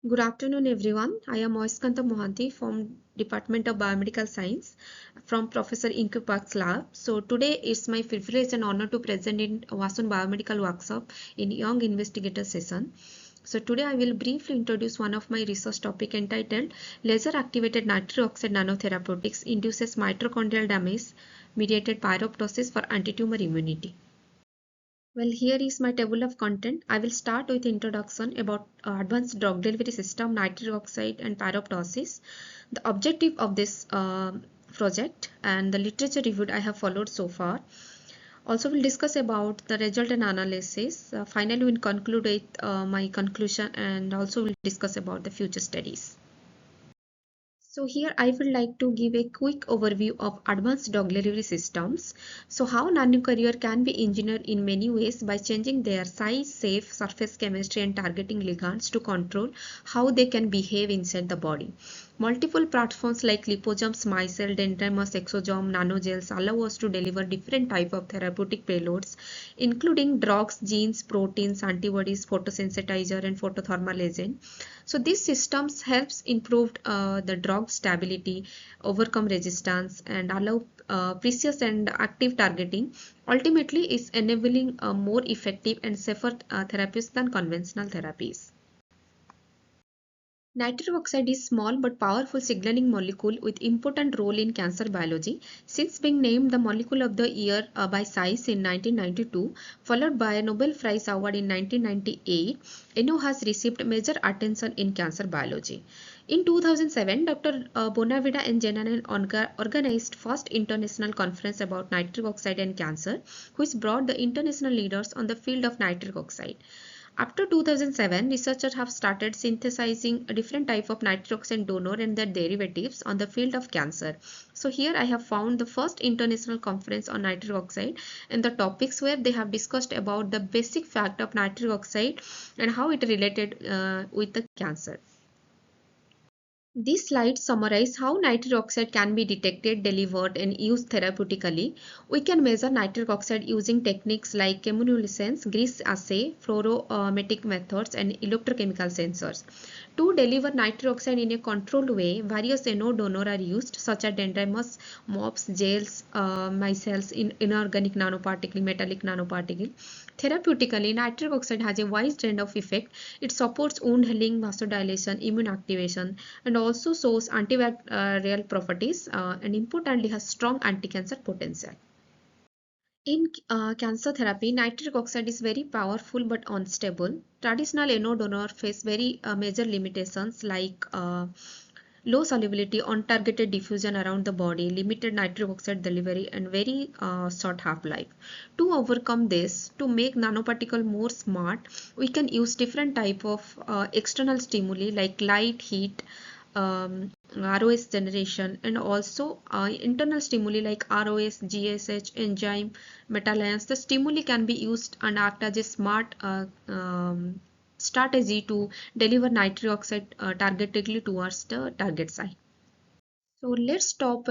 Good afternoon, everyone. I am Ayeskanta Mohanty from Department of Biomedical Science from Professor Hyung-Seok's lab. So today it's my privilege and honor to present in Wasun Biomedical Workshop in Young Investigator session. So today I will briefly introduce one of my research topic entitled Laser Activated Nitric Oxide Nanotherapeutics Induces Mitochondrial Damage Mediated Pyroptosis for Antitumor Immunity. Well, here is my table of content. I will start with introduction about advanced drug delivery system, nitric oxide and pyroptosis, the objective of this project and the literature review I have followed so far. Also, we'll discuss about the result and analysis. Finally, we'll conclude with my conclusion and also we'll discuss about the future studies. So here I would like to give a quick overview of advanced drug delivery systems. So how nanocarrier can be engineered in many ways by changing their size, shape, surface chemistry and targeting ligands to control how they can behave inside the body. Multiple platforms like liposomes, micelle, dendrimers, exosome, nanogels allow us to deliver different types of therapeutic payloads, including drugs, genes, proteins, antibodies, photosensitizer, and photothermal agent. So these systems helps improve the drug stability, overcome resistance, and allow precise and active targeting. Ultimately, is enabling more effective and safer therapies than conventional therapies. Nitric oxide is small but powerful signaling molecule with important role in cancer biology. Since being named the molecule of the year by Science in 1992, followed by a Nobel Prize award in 1998, NO has received major attention in cancer biology. In 2007, Dr. Bonavida and Jenanen organized first international conference about nitric oxide and cancer, which brought the international leaders on the field of nitric oxide. After 2007, researchers have started synthesizing a different type of nitric oxide donor and their derivatives on the field of cancer. So here I have found the first international conference on nitric oxide and the topics where they have discussed about the basic fact of nitric oxide and how it related with the cancer. This slide summarizes how nitric oxide can be detected, delivered, and used therapeutically. We can measure nitric oxide using techniques like chemiluminescence, grease assay, fluorometric methods, and electrochemical sensors. To deliver nitric oxide in a controlled way, various NO donors are used, such as dendrimers, MOPs, gels, micelles, inorganic nanoparticle, metallic nanoparticle. Therapeutically, nitric oxide has a wide range of effect. It supports wound healing, vasodilation, immune activation, and also shows antibacterial properties and importantly has strong anti-cancer potential. In cancer therapy, nitric oxide is very powerful but unstable. Traditional NO donor face very major limitations like low solubility, untargeted diffusion around the body, limited nitric oxide delivery, and very short half-life. To overcome this, to make nanoparticle more smart, we can use different type of external stimuli like light, heat, ROS generation, and also internal stimuli like ROS, GSH, enzyme, metal ions. The stimuli can be used and act as a smart strategy to deliver nitric oxide targetedly towards the target site. So let's talk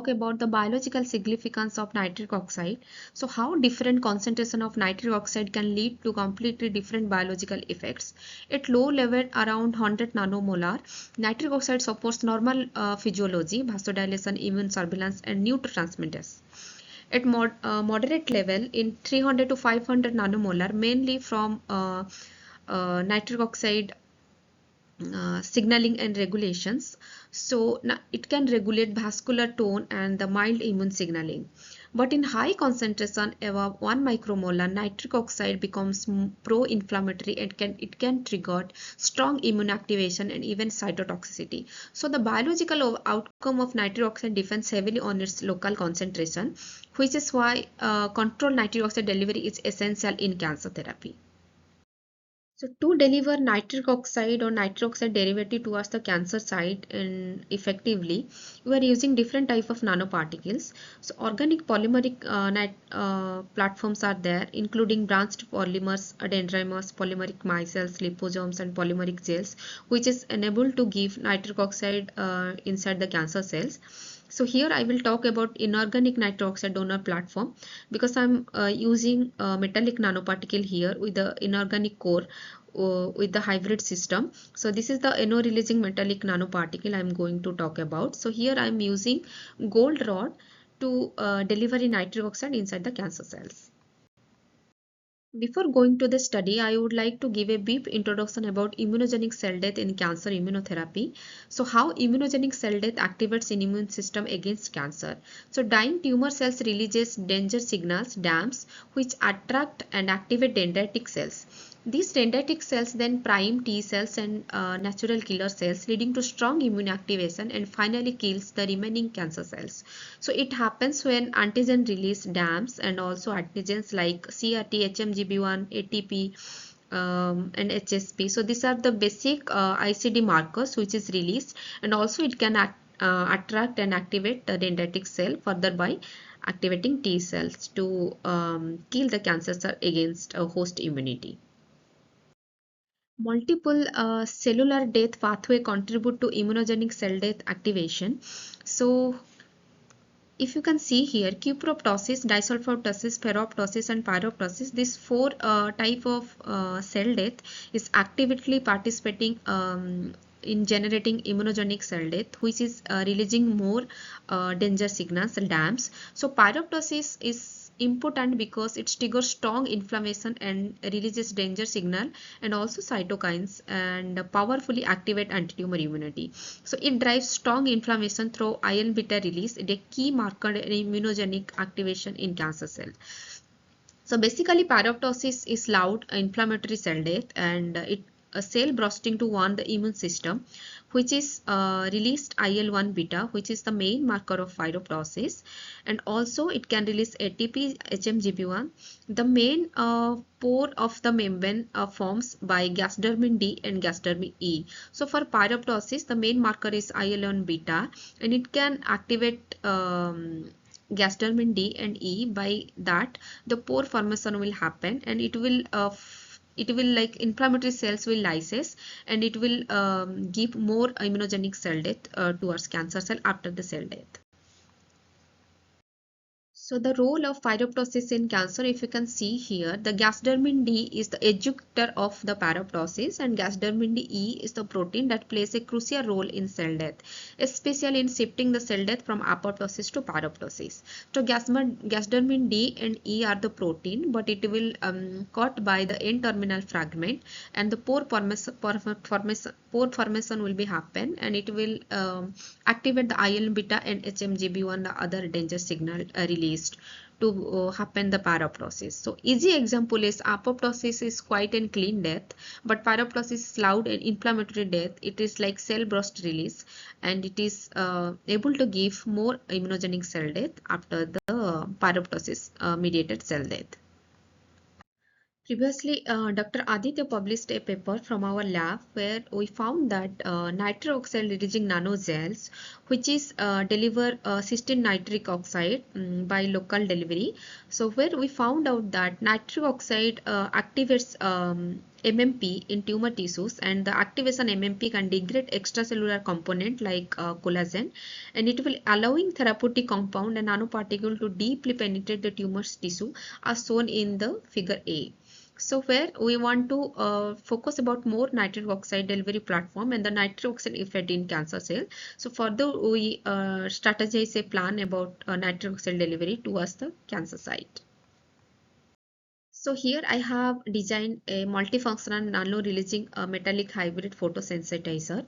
about the biological significance of nitric oxide. So how different concentration of nitric oxide can lead to completely different biological effects. At low level around 100 nanomolar, nitric oxide supports normal physiology, vasodilation, immune surveillance and neurotransmitters. At moderate level in 300 to 500 nanomolar, mainly from nitric oxide signaling and regulations. So it can regulate vascular tone and the mild immune signaling. But in high concentration above 1 micromolar, nitric oxide becomes pro-inflammatory and it can trigger strong immune activation and even cytotoxicity. So the biological outcome of nitric oxide depends heavily on its local concentration, which is why controlled nitric oxide delivery is essential in cancer therapy. So to deliver nitric oxide or nitric oxide derivative towards the cancer site and effectively, we are using different type of nanoparticles. So organic polymeric platforms are there, including branched polymers, dendrimers, polymeric micelles, liposomes, and polymeric gels, which is enabled to give nitric oxide inside the cancer cells. So here I will talk about inorganic nitric oxide donor platform because I'm using a metallic nanoparticle here with the inorganic core, with the hybrid system. So this is the NO releasing metallic nanoparticle I am going to talk about. So here I am using gold rod to deliver nitric oxide inside the cancer cells. Before going to the study, I would like to give a brief introduction about immunogenic cell death in cancer immunotherapy. So how immunogenic cell death activates an immune system against cancer. So dying tumor cells releases danger signals, DAMs, which attract and activate dendritic cells. These dendritic cells then prime T cells and natural killer cells, leading to strong immune activation and finally kills the remaining cancer cells. So it happens when antigen release DAMs and also antigens like CRT, HMGB1, ATP, and HSP. So these are the basic ICD markers which is released, and also it can attract and activate the dendritic cell further by activating T cells to kill the cancer cell against host immunity. Multiple cellular death pathway contribute to immunogenic cell death activation. So if you can see here, cuproptosis, disulfoptosis, ferroptosis and pyroptosis, these four type of cell death is actively participating in generating immunogenic cell death, which is releasing more danger signals, DAMs. So pyroptosis is important because it triggers strong inflammation and releases danger signal and also cytokines and powerfully activate anti-tumor immunity. So it drives strong inflammation through IL beta release, it is a key marker in immunogenic activation in cancer cell. So basically pyroptosis is loud inflammatory cell death, and it a cell bursting to warn the immune system, which is released IL-1 beta, which is the main marker of pyroptosis, and also it can release ATP, HMGB1. The main pore of the membrane forms by gasdermin D and gasdermin E. So for pyroptosis, the main marker is IL-1 beta, and it can activate gasdermin D and E. By that the pore formation will happen, and it will like inflammatory cells will lysis, and it will give more immunogenic cell death towards cancer cell after the cell death. So the role of pyroptosis in cancer, if you can see here, the gasdermin D is the ejector of the pyroptosis, and gasdermin E is the protein that plays a crucial role in cell death, especially in shifting the cell death from apoptosis to pyroptosis. So gasdermin D and E are the protein, but it will caught by the N-terminal fragment, and the pore formation will be happen, and it will activate the IL beta and HMGB1, the other danger signal released to happen the pyroptosis. So easy example is apoptosis is quite and clean death, but pyroptosis is loud and inflammatory death. It is like cell burst release, and it is able to give more immunogenic cell death after the pyroptosis mediated cell death. Previously, Dr. Aditya published a paper from our lab where we found that nitric oxide releasing nanogels, which is deliver cysteine nitric oxide by local delivery. So where we found out that nitric oxide activates MMP in tumor tissues, and the activation MMP can degrade extracellular component like collagen, and it will allowing therapeutic compound and nanoparticle to deeply penetrate the tumor's tissue as shown in the figure A. So where we want to focus about more nitric oxide delivery platform and the nitric oxide effect in cancer cell. So further we strategize a plan about nitric oxide delivery towards the cancer site. So here I have designed a multifunctional nano-releasing metallic hybrid photosensitizer.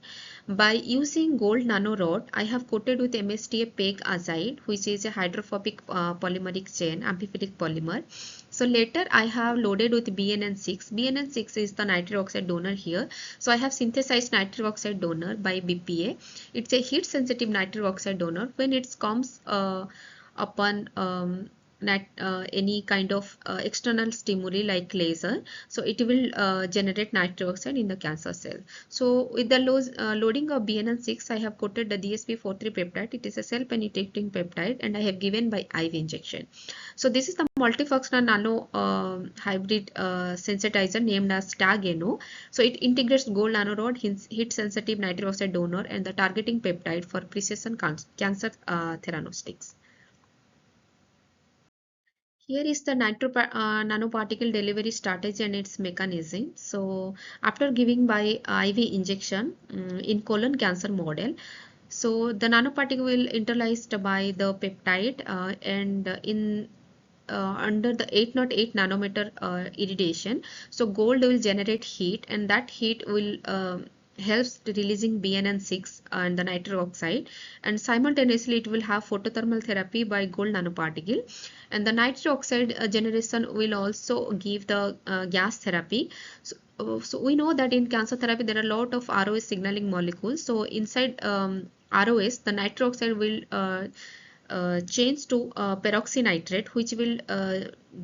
By using gold nanorod, I have coated with MSTA PEG azide, which is a hydrophobic polymeric chain amphiphilic polymer. So later I have loaded with BNN6. BNN6 is the nitric oxide donor here. So I have synthesized nitric oxide donor by BPA. It's a heat sensitive nitric oxide donor. When it comes upon any kind of external stimuli like laser, so it will generate nitric oxide in the cancer cell. So with the loading of BNN6, I have coated the DSP43 peptide. It is a cell penetrating peptide, and I have given by IV injection. So this is the multifunctional nano hybrid sensitizer named as TAG-NO. So it integrates gold nanorod, heat sensitive nitric oxide donor, and the targeting peptide for precision cancer theranostics. Here is the nanoparticle delivery strategy and its mechanism. So after giving by IV injection in colon cancer model, so the nanoparticle will internalized by the peptide and in under the 808 nanometer irradiation. So gold will generate heat, and that heat will helps releasing BNN6 and the nitric oxide, and simultaneously it will have photothermal therapy by gold nanoparticle, and the nitric oxide generation will also give the gas therapy. So we know that in cancer therapy there are a lot of ROS signaling molecules. So inside ROS, the nitric oxide will change to peroxynitrate, which will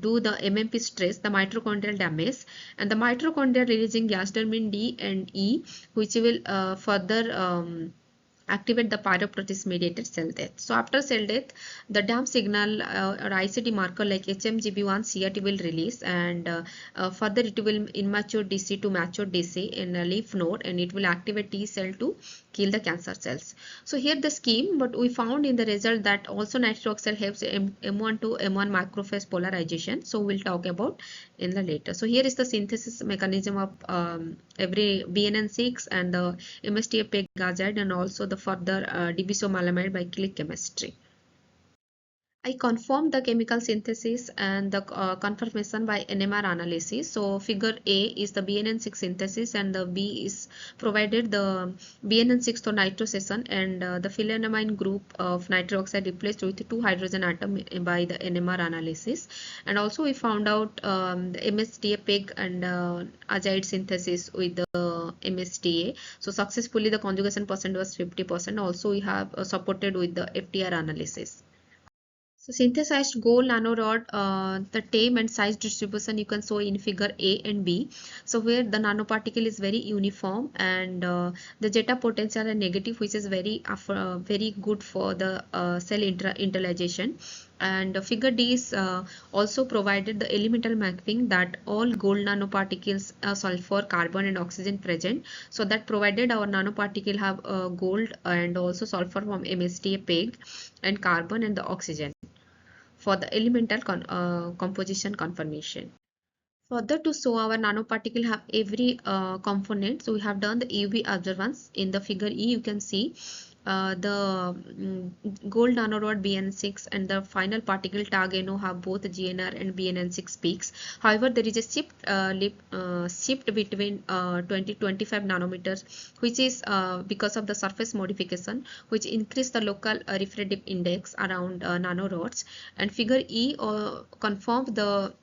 do the MMP stress, the mitochondrial damage, and the mitochondria releasing gas termin D and E, which will further activate the pyroprotease mediated cell death. So after cell death, the DAM signal or ICD marker like HMGB1 CRT will release, and further it will immature DC to mature DC in a lymph node, and it will activate T cell to kill the cancer cells. So here the scheme, but we found in the result that also nitric oxide helps M1 to M1 macrophage polarization. So we'll talk about in the later. So here is the synthesis mechanism of every BNN6 and the MSTA PEG azide, and also the further dibisomalamide by click chemistry. I confirmed the chemical synthesis and the confirmation by NMR analysis. So figure A is the BNN6 synthesis, and the B is provided the BNN6 to nitrosation, and the phenylamine group of nitric oxide replaced with 2 hydrogen atom by the NMR analysis. And also we found out the MSTA PEG and azide synthesis with the MSTA. So successfully the conjugation percent was 50%. Also we have supported with the FTR analysis. So synthesized gold nanorod, the time and size distribution you can show in figure A and B. So where the nanoparticle is very uniform, and the zeta potential are negative, which is very good for the cell internalization. And figure D is also provided the elemental mapping that all gold nanoparticles sulfur, carbon and oxygen present. So that provided our nanoparticle have gold and also sulfur from MSTA PEG and carbon and the oxygen for the elemental composition confirmation. Further, to show our nanoparticle have every component, so we have done the UV observance. In the figure E, you can see the gold nanorod BN6 and the final particle tag NO have both GNR and BNN6 peaks. However, there is a shift between 20-25 nanometers, which is because of the surface modification, which increase the local refractive index around nanorods. And figure E confirms the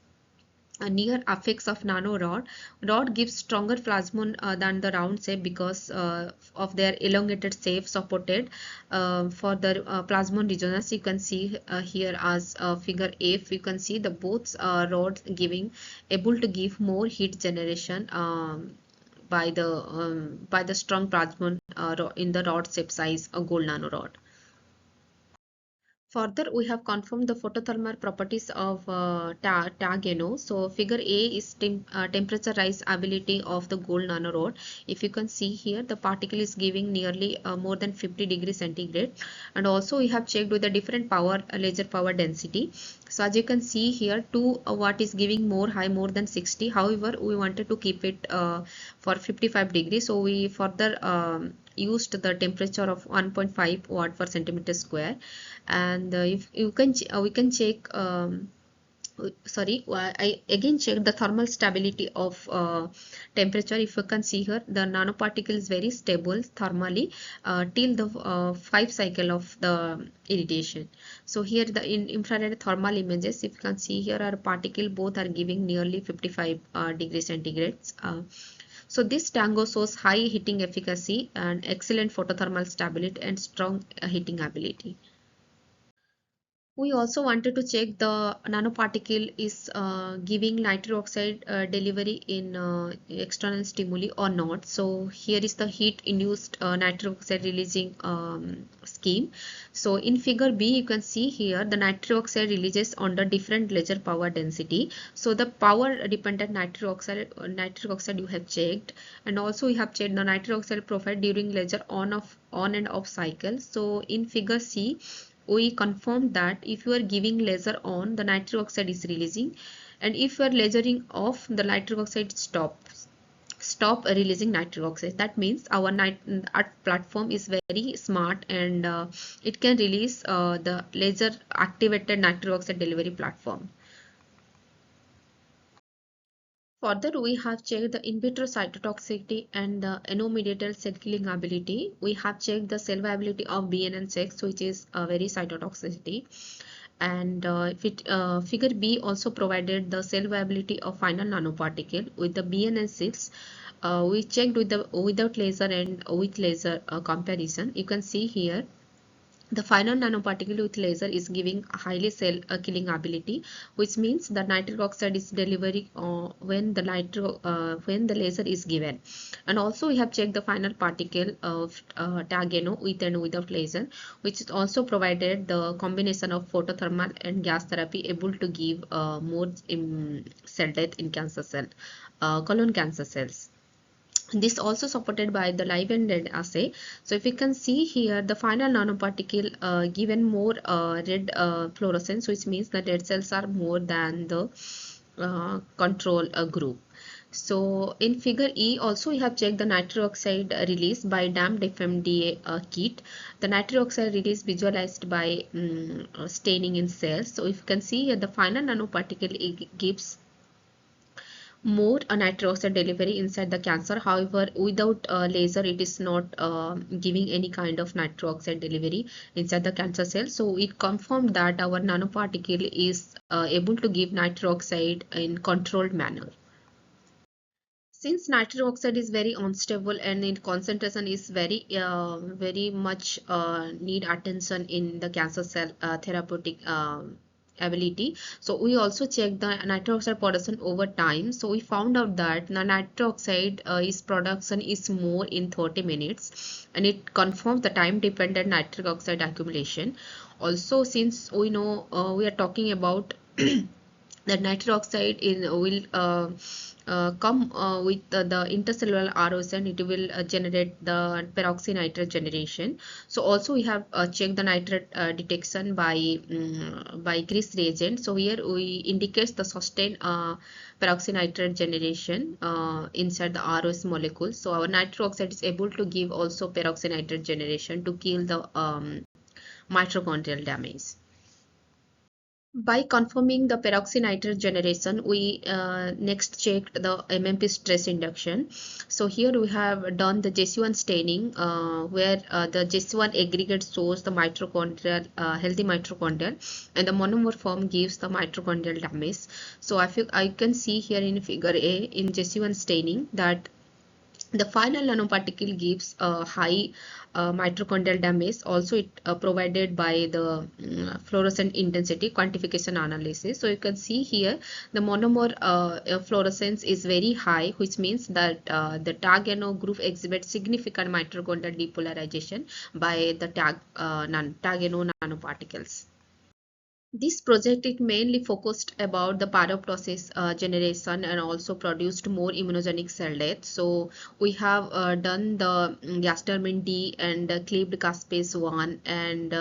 near affix of nanorod. Rod gives stronger plasmon than the round shape because of their elongated shape supported for the plasmon resonance. You can see here as figure F, you can see the both rods able to give more heat generation by the strong plasmon in the rod shape size gold nanorod. Further, we have confirmed the photothermal properties of tag NO. So figure A is temperature rise ability of the gold nanorod. If you can see here, the particle is giving nearly more than 50 degrees centigrade. And also we have checked with the different power laser power density. So as you can see here, 2 watt is giving more than 60. However, we wanted to keep it for 55 degrees. So we further used the temperature of 1.5 watt per centimeter square. And if you can we can check I again check the thermal stability of temperature. If you can see here, the nanoparticle is very stable thermally till the 5 cycle of the irradiation. So here the infrared thermal images, if you can see here, our particle both are giving nearly 55 degrees centigrade. So this tango shows high heating efficacy and excellent photothermal stability and strong heating ability. We also wanted to check the nanoparticle is giving nitric oxide delivery in external stimuli or not. So here is the heat induced nitric oxide releasing scheme. So in figure B, you can see here the nitric oxide releases under different laser power density. So the power dependent nitric oxide you have checked, and also we have checked the nitric oxide profile during laser on and off cycle. So in figure C, we confirmed that if you are giving laser on, the nitric oxide is releasing, and if you are lasering off, the nitric oxide stop releasing nitric oxide. That means our platform is very smart, and it can release the laser activated nitric oxide delivery platform. Further, we have checked the in vitro cytotoxicity and the NO-mediated cell killing ability. We have checked the cell viability of BN6, which is a very cytotoxicity. And figure B also provided the cell viability of final nanoparticle. With the BN6, we checked with the without laser and with laser comparison. You can see here the final nanoparticle with laser is giving a highly cell killing ability, which means the nitric oxide is delivery when the laser is given. And also we have checked the final particle of tag NO with and without laser, which is also provided the combination of photothermal and gas therapy able to give more cell death in cancer cell, colon cancer cells. This also supported by the live and dead assay. So if you can see here, the final nanoparticle given more red fluorescence, which means the dead cells are more than the control group. So in figure E also we have checked the nitric oxide release by damped FMDA kit. The nitric oxide release visualized by staining in cells. So if you can see here, the final nanoparticle gives more nitric oxide delivery inside the cancer. However, without laser, it is not giving any kind of nitric oxide delivery inside the cancer cell. So it confirmed that our nanoparticle is able to give nitric oxide in controlled manner. Since nitric oxide is very unstable and its concentration is very much need attention in the cancer cell therapeutic ability, so we also checked the nitric oxide production over time. So we found out that the nitric oxide is production is more in 30 minutes, and it confirms the time dependent nitric oxide accumulation. Also, since we know we are talking about that nitric oxide will come with the intercellular ROS, and it will generate the peroxynitrate generation. So also we have checked the nitrate detection by Gris reagent. So here we indicates the sustained peroxynitrate generation inside the ROS molecule. So our nitric oxide is able to give also peroxynitrate generation to kill the mitochondrial damage. By confirming the peroxynitrate generation, we next checked the MMP stress induction. So here we have done the JC1 staining where the JC1 aggregate shows the mitochondrial healthy mitochondria, and the monomer form gives the mitochondrial damage. So I can see here in figure A in JC1 staining that the final nanoparticle gives a high mitochondrial damage. Also it provided by the fluorescent intensity quantification analysis. So you can see here the monomer fluorescence is very high, which means that the tag NO group exhibits significant mitochondrial depolarization by the tag NO nanoparticles. This project is mainly focused about the pyroptosis generation and also produced more immunogenic cell death. So we have done the gasdermin D and cleaved caspase 1 and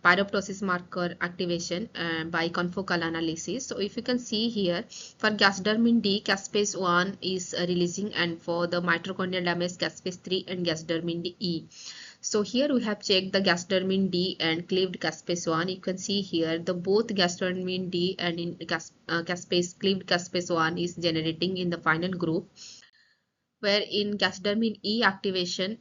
pyroptosis marker activation by confocal analysis. So if you can see here, for gasdermin D, caspase 1 is releasing, and for the mitochondrial damage, caspase 3 and gasdermin D E. So here we have checked the gasdermin D and cleaved caspase 1. You can see here the both gasdermin D and in caspase cleaved caspase 1 is generating in the final group, where in gasdermin E activation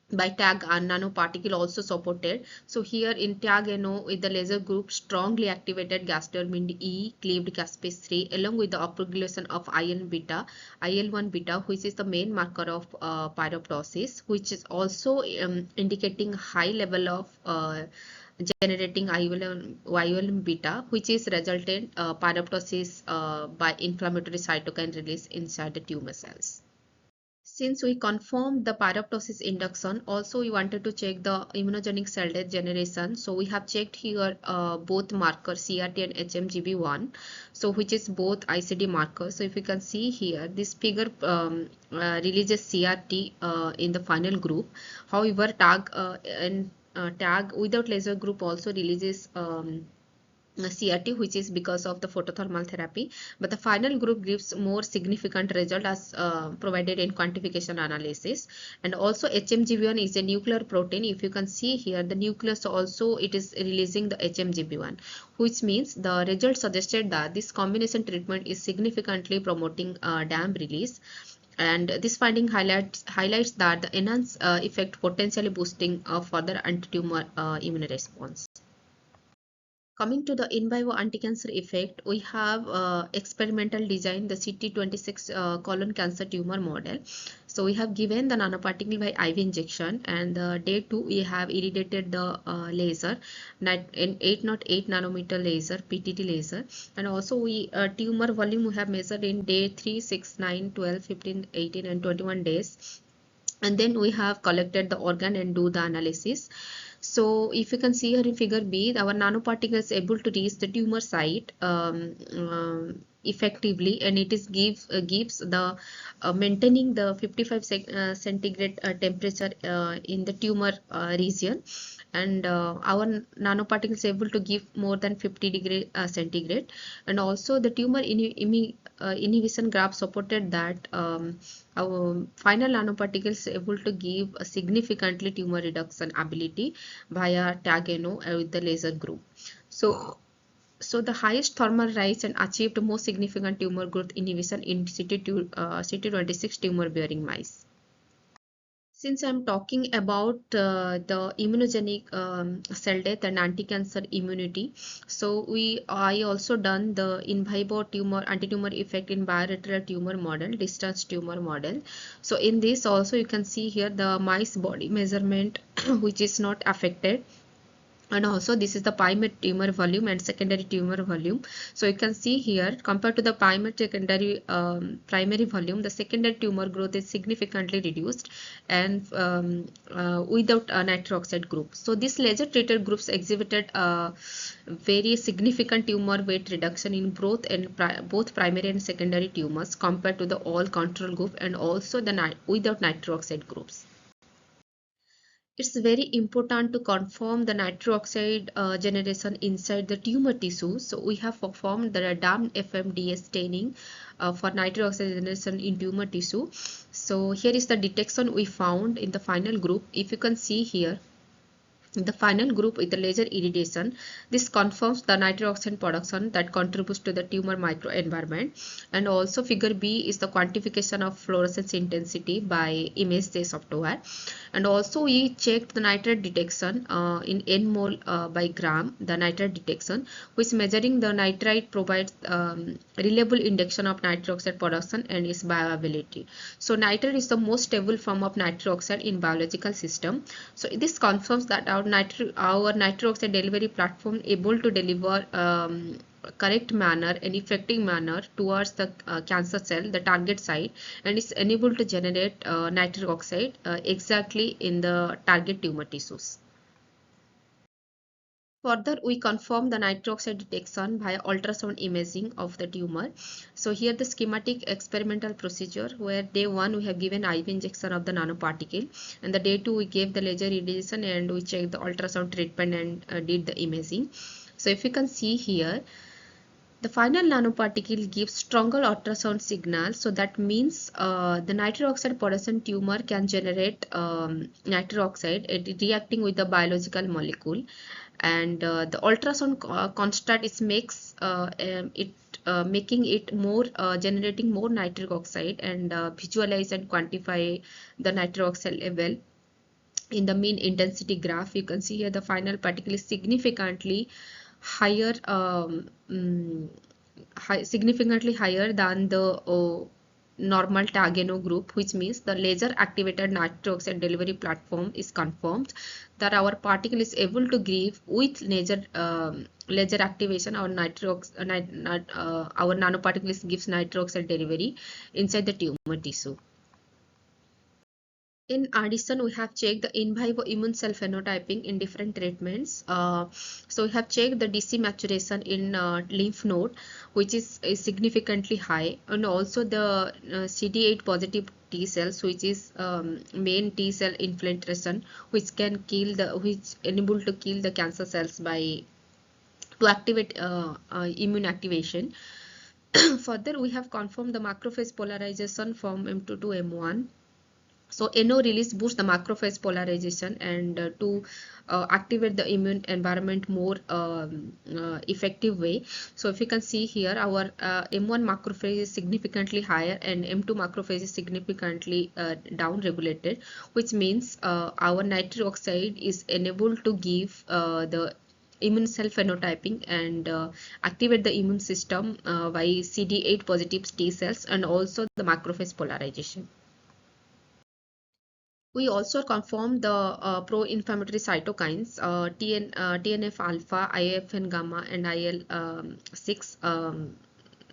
by tag nanoparticle also supported. So here in tag NO with the laser group strongly activated gasdermin E cleaved caspase 3 along with the upregulation of IL-1 beta, which is the main marker of pyroptosis, which is also indicating high level of generating IL-1 beta, which is resultant pyroptosis by inflammatory cytokine release inside the tumor cells. Since we confirmed the pyroptosis induction, also we wanted to check the immunogenic cell death generation. So we have checked here both markers CRT and HMGB1, so which is both ICD markers. So if you can see here, this figure releases CRT in the final group. However, tag and tag without laser group also releases CRT, which is because of the photothermal therapy, but the final group gives more significant result as provided in quantification analysis. And also HMGB1 is a nuclear protein. If you can see here, the nucleus also it is releasing the HMGB1, which means the result suggested that this combination treatment is significantly promoting DAM release. And this finding highlights that the enhanced effect potentially boosting further anti-tumor immune response. Coming to the in vivo anti-cancer effect, we have experimental design the CT26 colon cancer tumor model. So we have given the nanoparticle by IV injection, and day 2 we have irradiated the laser in 808 nanometer laser PTT laser, and also we tumor volume we have measured in day 3, 6, 9, 12, 15, 18 and 21 days. And then we have collected the organ and do the analysis. So if you can see here in figure B, our nanoparticle is able to reach the tumor site effectively, and it is gives the maintaining the 55 centigrade temperature in the tumor region. And our nanoparticle is able to give more than 50 degree centigrade. And also the tumor inhibition graph supported that our final nanoparticle is able to give a significantly tumor reduction ability via TAG-NO with the laser group. So the highest thermal rise and achieved most significant tumor growth inhibition in CT26 tumor bearing mice. Since I'm talking about the immunogenic cell death and anti-cancer immunity, so I also done the in vivo tumor anti-tumor effect in bilateral tumor model, distance tumor model. So in this also you can see here the mice body measurement which is not affected. And also this is the primary tumor volume and secondary tumor volume. So you can see here compared to the primary volume, the secondary tumor growth is significantly reduced and without a nitric oxide group. So this laser treated groups exhibited very significant tumor weight reduction in both primary and secondary tumors compared to the all control group and also the without nitric oxide groups. It's very important to confirm the nitric oxide generation inside the tumor tissue. So we have performed the DAM FMDS staining for nitric oxide generation in tumor tissue. So here is the detection we found in the final group. If you can see here, the final group with the laser irradiation, this confirms the nitric oxide production that contributes to the tumor microenvironment. And also figure B is the quantification of fluorescence intensity by image-J software. And also we checked the nitrate detection in N mole by gram, the nitrate detection, which measuring the nitrite provides reliable indication of nitric oxide production and its bioavailability. So nitrate is the most stable form of nitric oxide in biological system. So this confirms that our nitric oxide delivery platform able to deliver correct manner and effective manner towards the cancer cell, the target site, and is unable to generate nitric oxide exactly in the target tumor tissues. Further, we confirm the nitric oxide detection via ultrasound imaging of the tumor. So here the schematic experimental procedure, where day 1 we have given IV injection of the nanoparticle, and the day 2 we gave the laser irradiation and we checked the ultrasound treatment and did the imaging. So if you can see here, the final nanoparticle gives stronger ultrasound signal. So that means the nitric oxide production tumor can generate nitric oxide reacting with the biological molecule. And the ultrasound construct is making it more generating more nitric oxide and visualize and quantify the nitric oxide level in the mean intensity graph. You can see here the final particle is significantly higher significantly higher than the normal TAG-NO group, which means the laser activated nitric oxide delivery platform is confirmed that our particle is able to give with laser activation our nanoparticle gives nitric oxide delivery inside the tumor tissue. In addition, we have checked the in vivo immune cell phenotyping in different treatments. So we have checked the DC maturation in lymph node, which is significantly high, and also the CD8 positive T cells, which is main T cell infiltration, which enable to kill the cancer cells by to activate immune activation. Further, we have confirmed the macrophage polarization from M2 to M1. So NO release boosts the macrophage polarization and to activate the immune environment more effective way. So if you can see here, our M1 macrophage is significantly higher and M2 macrophage is significantly down regulated, which means our nitric oxide is enabled to give the immune cell phenotyping and activate the immune system by CD8 positive T cells and also the macrophage polarization. We also confirmed the pro-inflammatory cytokines TNF alpha, IFN gamma, and IL-6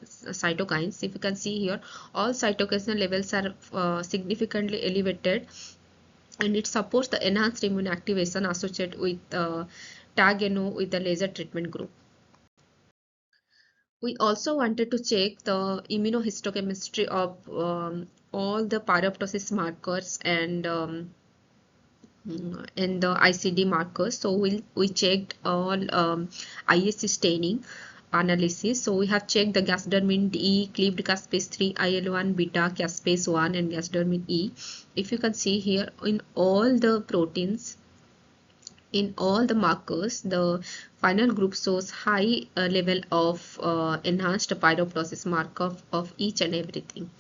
cytokines. If you can see here, all cytokine levels are significantly elevated, and it supports the enhanced immune activation associated with TAG-NO with the laser treatment group. We also wanted to check the immunohistochemistry of all the pyroptosis markers and the ICD markers. So we checked all ISC staining analysis. So we have checked the gasdermin E, cleaved caspase 3, IL-1 beta, caspase 1, and gasdermin E. If you can see here, in all the proteins, in all the markers, the final group shows high level of enhanced pyroptosis marker of each and everything.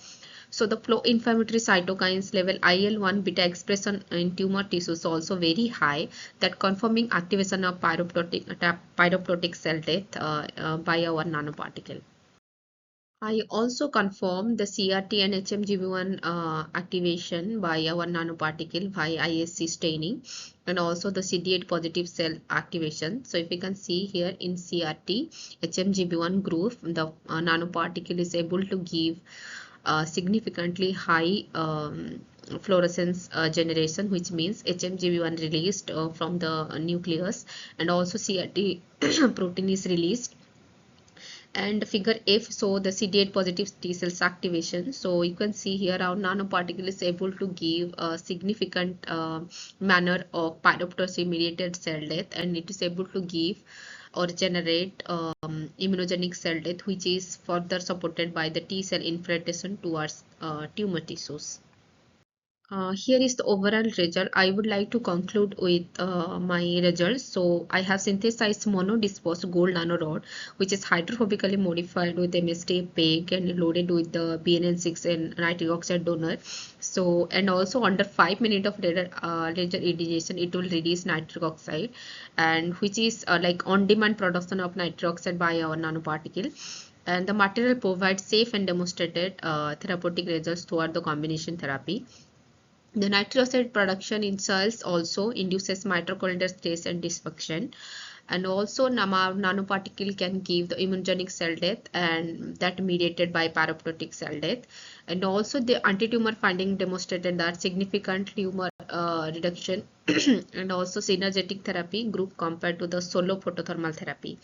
So the pro-inflammatory cytokines level IL-1 beta expression in tumor tissues also very high, that confirming activation of pyroptotic cell death by our nanoparticle. I also confirmed the CRT and HMGB1 activation by our nanoparticle by ISC staining, and also the CD8 positive cell activation. So if you can see here in CRT HMGB1 group, the nanoparticle is able to give significantly high fluorescence generation, which means HMGB1 released from the nucleus, and also CRT protein is released. And figure F, so the CD8 positive T cells activation. So you can see here our nanoparticle is able to give a significant manner of pyroptosis mediated cell death, and it is able to give or generate immunogenic cell death, which is further supported by the T cell infiltration towards tumor tissues. Here is the overall result. I would like to conclude with my results. So I have synthesized monodisposed gold nanorod, which is hydrophobically modified with MST PEG and loaded with the BNN6 and nitric oxide donor. So, and also under 5 minutes of laser irradiation, it will release nitric oxide, and which is like on-demand production of nitric oxide by our nanoparticle. And the material provides safe and demonstrated therapeutic results toward the combination therapy. The nitric oxide production in cells also induces mitochondrial stress and dysfunction, and also nanoparticle can give the immunogenic cell death, and that mediated by pyroptotic cell death. And also the anti-tumor finding demonstrated that significant tumor reduction and also synergetic therapy group compared to the solo photothermal therapy,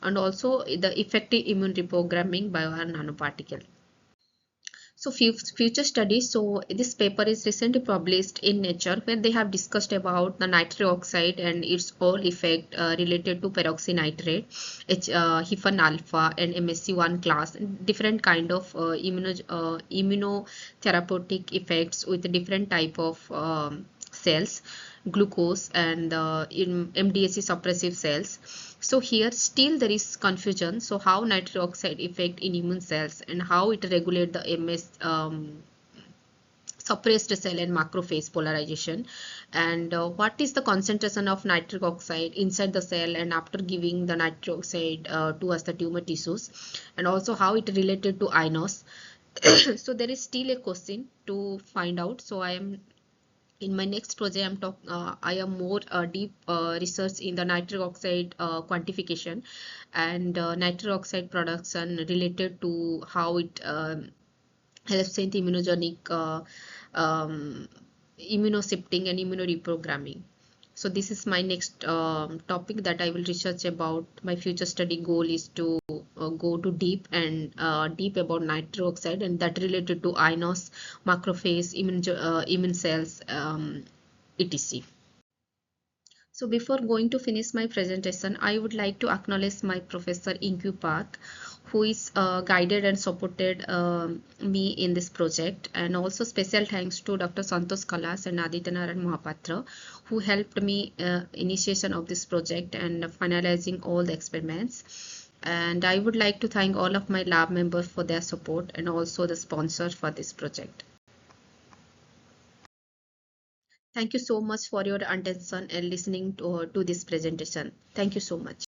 and also the effective immune reprogramming by our nanoparticle. So future studies. So this paper is recently published in Nature, where they have discussed about the nitric oxide and its all effect related to peroxynitrate, HIFN alpha, and MSC1 class, different kind of immunotherapeutic effects with different type of cells, glucose and MDSC suppressive cells. So here still there is confusion. So how nitric oxide effect in immune cells and how it regulate the MS suppressed cell and macrophage polarization, and what is the concentration of nitric oxide inside the cell and after giving the nitric oxide towards the tumor tissues, and also how it related to inos. So there is still a question to find out. So I am in my next project, I am more deep research in the nitric oxide quantification and nitric oxide production related to how it helps in the immunogenic immunoshifting and immunoreprogramming. So this is my next topic that I will research about. My future study goal is to go to deep about nitric oxide, and that related to inos, macrophage, immune cells, etc. So before going to finish my presentation, I would like to acknowledge my professor Inku Park, who is guided and supported me in this project, and also special thanks to Dr. Santosh Kalas and Adityanaran Mohapatra, who helped me initiation of this project and finalizing all the experiments. And I would like to thank all of my lab members for their support and also the sponsor for this project. Thank you so much for your attention and listening to this presentation. Thank you so much.